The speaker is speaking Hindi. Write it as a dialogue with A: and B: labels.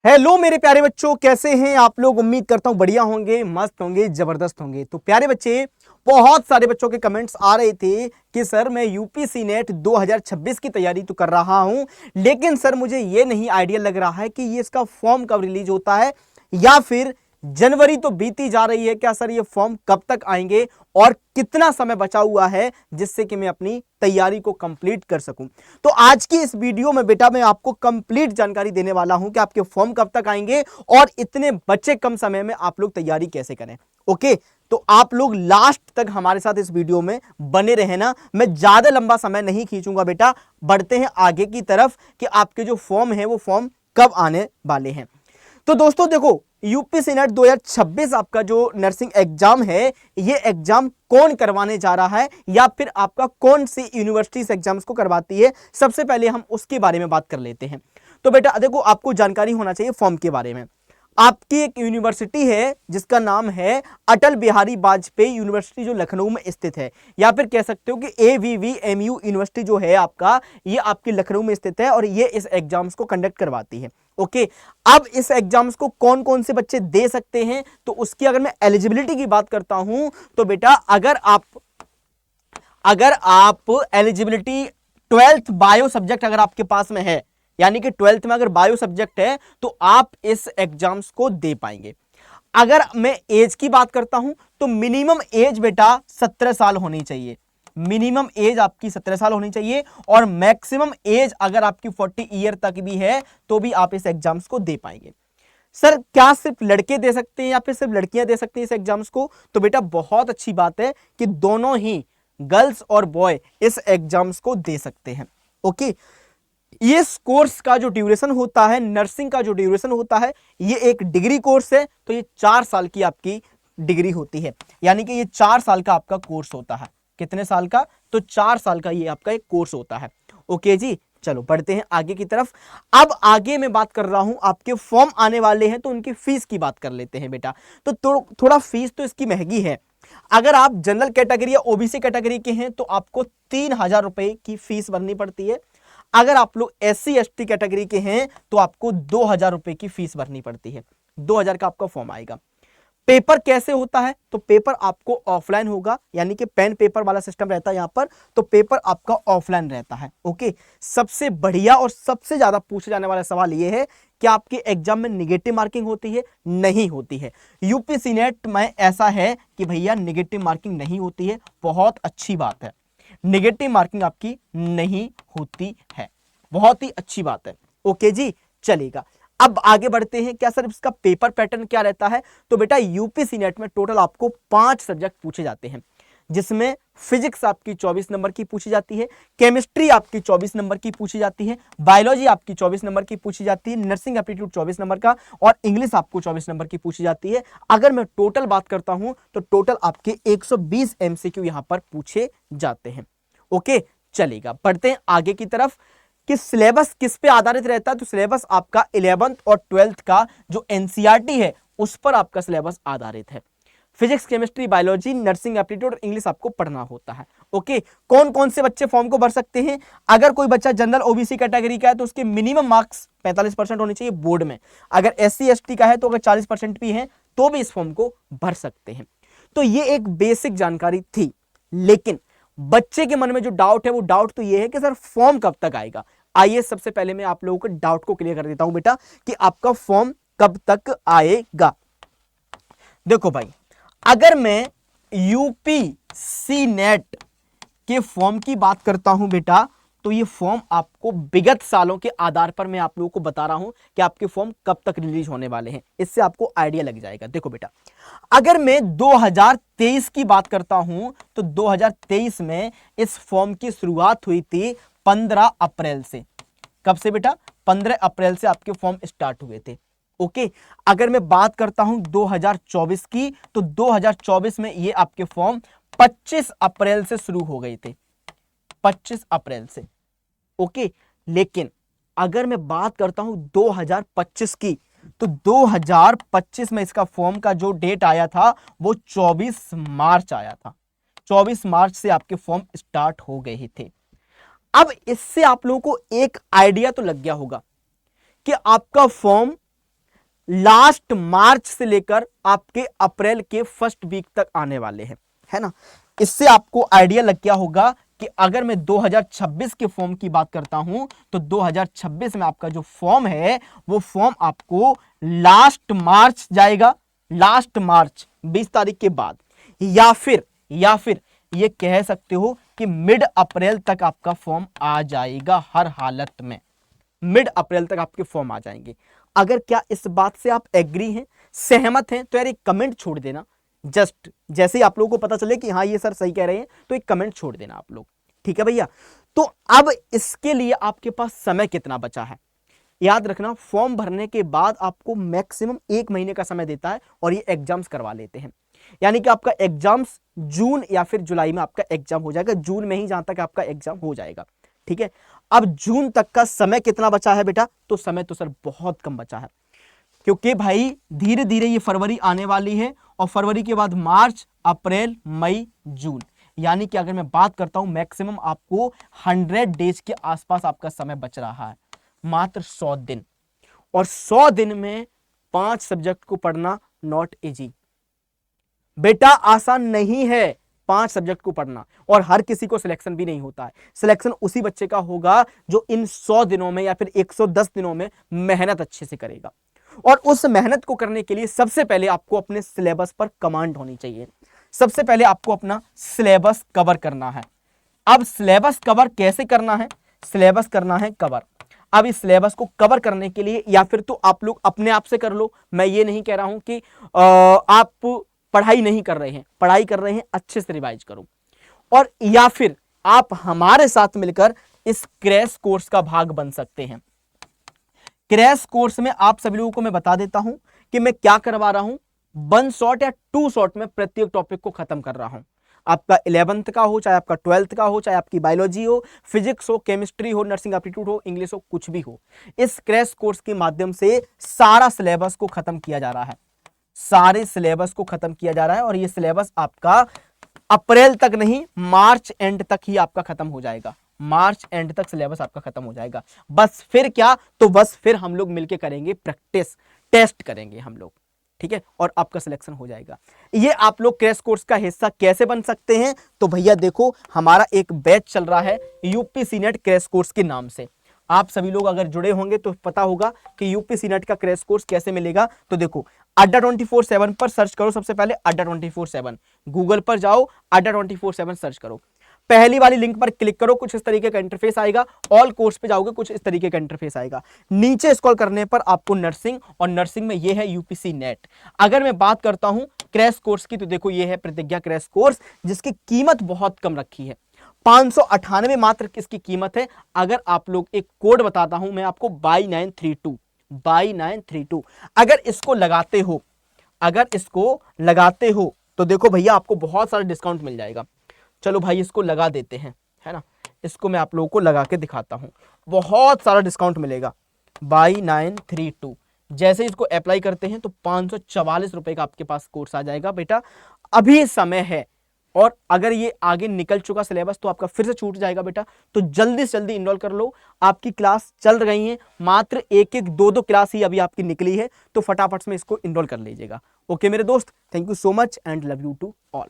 A: हेलो मेरे प्यारे बच्चों, कैसे हैं आप लोग। उम्मीद करता हूं बढ़िया होंगे, मस्त होंगे, जबरदस्त होंगे। तो प्यारे बच्चे, बहुत सारे बच्चों के कमेंट्स आ रहे थे कि सर मैं यूपीसी नेट 2026 की तैयारी तो कर रहा हूं, लेकिन सर मुझे ये नहीं आइडिया लग रहा है कि ये इसका फॉर्म कब रिलीज होता है, या फिर जनवरी तो बीती जा रही है, क्या सर ये फॉर्म कब तक आएंगे और कितना समय बचा हुआ है जिससे कि मैं अपनी तैयारी को कंप्लीट कर सकूं। तो आज की इस वीडियो में बेटा मैं आपको कंप्लीट जानकारी देने वाला हूं कि आपके फॉर्म कब तक आएंगे और इतने बच्चे कम समय में आप लोग तैयारी कैसे करें। ओके, तो आप लोग लास्ट तक हमारे साथ इस वीडियो में बने रहना। मैं ज्यादा लंबा समय नहीं खींचूंगा बेटा, बढ़ते हैं आगे की तरफ कि आपके जो फॉर्म है वो फॉर्म कब आने वाले हैं। तो दोस्तों देखो, यूपीसी नेट 2026 आपका जो नर्सिंग एग्जाम है, ये एग्जाम कौन करवाने जा रहा है या फिर आपका कौन सी यूनिवर्सिटी इस एग्जाम्स को करवाती है, सबसे पहले हम उसके बारे में बात कर लेते हैं। तो बेटा देखो, आपको जानकारी होना चाहिए फॉर्म के बारे में। आपकी एक यूनिवर्सिटी है जिसका नाम है अटल बिहारी वाजपेयी यूनिवर्सिटी, जो लखनऊ में स्थित है, या फिर कह सकते हो कि AVVMU यूनिवर्सिटी जो है आपका, ये आपकी लखनऊ में स्थित है और ये इस एग्जाम्स को कंडक्ट करवाती है। ओके, अब इस एग्जाम्स को कौन कौन से बच्चे दे सकते हैं, तो उसकी अगर मैं एलिजिबिलिटी की बात करता हूं तो बेटा अगर आप एलिजिबिलिटी 12th बायो सब्जेक्ट अगर आपके पास में है, यानी कि 12th में अगर बायो सब्जेक्ट है तो आप इस एग्जाम्स को दे पाएंगे। अगर मैं एज की बात करता हूं तो मिनिमम एज बेटा 17 साल होनी चाहिए। मिनिमम एज आपकी 17 साल होनी चाहिए और मैक्सिमम एज अगर आपकी 40 ईयर तक भी है तो भी आप इस एग्जाम्स को दे पाएंगे। सर क्या सिर्फ लड़के दे सकते हैं या फिर सिर्फ लड़कियां दे सकती हैं इस एग्जाम्स को, तो बेटा बहुत अच्छी बात है कि दोनों ही गर्ल्स और बॉय इस एग्जाम्स को दे सकते हैं। ओके, ये कोर्स का जो ड्यूरेशन होता है, नर्सिंग का जो ड्यूरेशन होता है, ये एक डिग्री कोर्स है, तो ये 4 साल की आपकी डिग्री होती है, यानी कि ये 4 साल का आपका कोर्स होता है। कितने साल का? तो 4 साल का ये आपका एक कोर्स होता है। ओके जी, चलो बढ़ते हैं आगे की तरफ। अब आगे मैं बात कर रहा हूं, आपके फॉर्म आने वाले हैं तो उनकी फीस की बात कर लेते हैं बेटा। तो थोड़ा फीस तो इसकी महंगी है। अगर आप जनरल कैटेगरी या ओबीसी कैटेगरी के हैं तो आपको 3,000 रुपए की फीस भरनी पड़ती है। अगर आप लोग SC ST कैटेगरी के हैं तो आपको 2,000 रुपए की फीस भरनी पड़ती है। 2,000 का आपका फॉर्म आएगा। पेपर कैसे होता है, तो पेपर आपको ऑफलाइन होगा, यानी कि पेन पेपर वाला सिस्टम रहता है यहां पर, तो पेपर आपका ऑफलाइन रहता है। ओके, सबसे बढ़िया और सबसे ज्यादा पूछे जाने वाला सवाल यह है कि आपके एग्जाम में निगेटिव मार्किंग होती है? नहीं होती है। यूपीसी नेट में ऐसा है कि भैया निगेटिव मार्किंग नहीं होती है। बहुत अच्छी बात है, निगेटिव मार्किंग आपकी नहीं होती है, बहुत ही अच्छी बात है। ओके जी, चलेगा। अब आगे बढ़ते हैं। क्या सर इसका पेपर पैटर्न क्या रहता है, तो बेटा यूपीसी नेट में टोटल आपको 5 सब्जेक्ट पूछे जाते हैं, जिसमें फिजिक्स आपकी 24 नंबर की पूछी जाती है, केमिस्ट्री आपकी 24 नंबर की पूछी जाती है, बायोलॉजी आपकी 24 नंबर की पूछी जाती है, नर्सिंग एप्टीट्यूड 24 नंबर का, और इंग्लिश आपको 24 नंबर की पूछी जाती है। अगर मैं टोटल बात करता हूं तो टोटल आपके 120 MCQ यहां पर पूछे जाते हैं। ओके, चलेगा। बढ़ते हैं आगे की तरफ कि सिलेबस किस पे आधारित रहता है, तो सिलेबस आपका 11th और 12th का जो NCERT है उस पर आपका सिलेबस आधारित है। Physics, chemistry, biology, nursing aptitude और इंग्लिश आपको पढ़ना होता है। ओके, कौन कौन से बच्चे फॉर्म को भर सकते हैं? अगर कोई बच्चा जनरल ओबीसी कैटेगरी का है तो उसके मिनिमम मार्क्स 45% होने चाहिए बोर्ड में। अगर SC ST का है तो अगर 40% भी है तो भी इस फॉर्म को भर सकते हैं। तो ये एक बेसिक जानकारी थी, लेकिन बच्चे के मन में जो डाउट है वो डाउट तो ये है कि सर फॉर्म कब तक आएगा। आइए सबसे पहले मैं आप लोगों के डाउट को क्लियर कर देता हूं बेटा कि आपका फॉर्म कब तक आएगा। देखो भाई, अगर मैं यूपीसी नेट के फॉर्म की बात करता हूं बेटा, तो ये फॉर्म आपको विगत सालों के आधार पर मैं आप लोगों को बता रहा हूं कि आपके फॉर्म कब तक रिलीज होने वाले हैं, इससे आपको आइडिया लग जाएगा। देखो बेटा, अगर मैं 2023 की बात करता हूं तो 2023 में इस फॉर्म की शुरुआत हुई थी 15 अप्रैल से। कब से बेटा? 15 अप्रैल से आपके फॉर्म स्टार्ट हुए थे। ओके, अगर मैं बात करता हूं 2024 की, तो 2024 में ये आपके फॉर्म 25 अप्रैल से शुरू हो गए थे, 25 अप्रैल से। ओके, लेकिन अगर मैं बात करता हूं 2025 की, तो 2025 में इसका फॉर्म का जो डेट आया था वो 24 मार्च आया था। 24 मार्च से आपके फॉर्म स्टार्ट हो गए थे। अब इससे आप लोगों को एक आइडिया तो लग गया होगा कि आपका फॉर्म लास्ट मार्च से लेकर आपके अप्रैल के फर्स्ट वीक तक आने वाले हैं, है ना। इससे आपको आइडिया लग गया होगा कि अगर मैं 2026 के फॉर्म की बात करता हूं तो 2026 में आपका जो फॉर्म है वो फॉर्म आपको लास्ट मार्च जाएगा, लास्ट मार्च 20 तारीख के बाद, या फिर ये कह सकते हो कि मिड अप्रैल तक आपका फॉर्म आ जाएगा। हर हालत में मिड अप्रैल तक आपके फॉर्म आ जाएंगे। अगर क्या इस बात से आप एग्री हैं, सहमत हैं, तो यार एक कमेंट छोड़ देना। जस्ट जैसे ही आप लोगों को पता चले कि हाँ ये सर सही कह रहे हैं तो एक कमेंट छोड़ देना आप लोग, ठीक है भैया। तो अब इसके लिए आपके पास समय कितना बचा है, याद रखना फॉर्म भरने के बाद आपको मैक्सिमम 1 महीने का समय देता है और ये एग्जाम्स करवा लेते हैं। यानी कि आपका एग्जाम्स जून या फिर जुलाई में आपका एग्जाम हो जाएगा, जून में ही जहां तक आपका एग्जाम हो जाएगा, ठीक है। अब जून तक का समय कितना बचा है बेटा, तो समय तो सर बहुत कम बचा है, क्योंकि भाई धीरे धीरे ये फरवरी आने वाली है और फरवरी के बाद मार्च, अप्रैल, मई, जून, यानी कि अगर मैं बात करता हूं मैक्सिमम आपको 100 डेज के आसपास आपका समय बच रहा है, मात्र 100 दिन। और 100 दिन में 5 सब्जेक्ट को पढ़ना नॉट इजी बेटा, आसान नहीं है 5 सब्जेक्ट को पढ़ना, और हर किसी को सिलेक्शन भी नहीं होता है। सिलेक्शन उसी बच्चे का होगा जो इन 100 दिनों में या फिर 110 दिनों में मेहनत अच्छे से करेगा। और उस मेहनत को करने के लिए सबसे पहले आपको अपने सिलेबस पर कमांड होनी चाहिए। सबसे पहले आपको अपना सिलेबस कवर करना है। अब सिलेबस कवर कैसे करना है, सिलेबस करना है कवर। अब इस सिलेबस को कवर करने के लिए या फिर तो आप लोग अपने आप से कर लो, मैं ये नहीं कह रहा हूं कि आप पढ़ाई नहीं कर रहे हैं, पढ़ाई कर रहे हैं, अच्छे से रिवाइज करो। और या फिर आप हमारे साथ मिलकर इस क्रैश कोर्स का भाग बन सकते हैं। क्रैश कोर्स में आप सभी लोगों को मैं बता देता हूं कि मैं क्या करवा रहा हूं। 1 शॉट या 2 शॉट में प्रत्येक टॉपिक को खत्म कर रहा हूं। आपका 11th का हो, चाहे आपका 12th का हो, चाहे आपकी बायोलॉजी हो, फिजिक्स हो, केमिस्ट्री हो, नर्सिंग एप्टीट्यूड हो, इंग्लिश हो, कुछ भी हो, इस क्रैश कोर्स के माध्यम से सारा सिलेबस को खत्म किया जा रहा है। सारे सिलेबस को खत्म किया जा रहा है और ये सिलेबस आपका अप्रैल तक नहीं, मार्च एंड तक ही आपका खत्म हो जाएगा। मार्च एंड तक सिलेबस आपका खत्म हो जाएगा। बस फिर क्या, तो बस फिर हम लोग मिलके करेंगे प्रैक्टिस, टेस्ट करेंगे हम लोग, ठीक है, और आपका सिलेक्शन हो जाएगा। ये आप लोग क्रैश कोर्स का हिस्सा कैसे बन सकते हैं, तो भैया देखो हमारा एक बैच चल रहा है यूपीसी नेट क्रैश कोर्स के नाम से। आप सभी लोग अगर जुड़े होंगे तो पता होगा कि यूपीसी नेट का क्रैश कोर्स कैसे मिलेगा। तो देखो अड्डा 24/7 पर सर्च करो, सबसे पहले अड्डा 24/7, गूगल पर जाओ, अड्डा 24/7 सर्च करो, पहली वाली लिंक पर क्लिक करो, कुछ इस तरीके का इंटरफेस आएगा। ऑल कोर्स पे जाओगे, कुछ इस तरीके का इंटरफेस आएगा। नीचे स्क्रॉल करने पर आपको नर्सिंग, और नर्सिंग में ये है यूपीसी नेट। अगर मैं बात करता हूं क्रैश कोर्स की, तो देखो ये है प्रतिज्ञा क्रैश कोर्स, जिसकी कीमत बहुत कम रखी है, 598 मात्र इसकी कीमत है। अगर आप लोग एक कोड बताता हूं मैं आपको, बाई 932, अगर इसको लगाते हो तो देखो भैया आपको बहुत सारा डिस्काउंट मिल जाएगा। चलो भाई इसको लगा देते हैं, है ना, इसको मैं आप लोगों को लगा के दिखाता हूं, बहुत सारा डिस्काउंट मिलेगा। बाई 932 जैसे ही इसको अप्लाई करते हैं तो 544 रुपए का आपके पास कोर्स आ जाएगा बेटा। अभी समय है, और अगर ये आगे निकल चुका सिलेबस तो आपका फिर से छूट जाएगा बेटा। तो जल्दी से जल्दी इनरोल कर लो, आपकी क्लास चल रही है, मात्र 1-1, 2-2 क्लास ही अभी आपकी निकली है, तो फटाफट से इसको इनरोल कर लीजिएगा। ओके मेरे दोस्त, thank you so much and love you to all.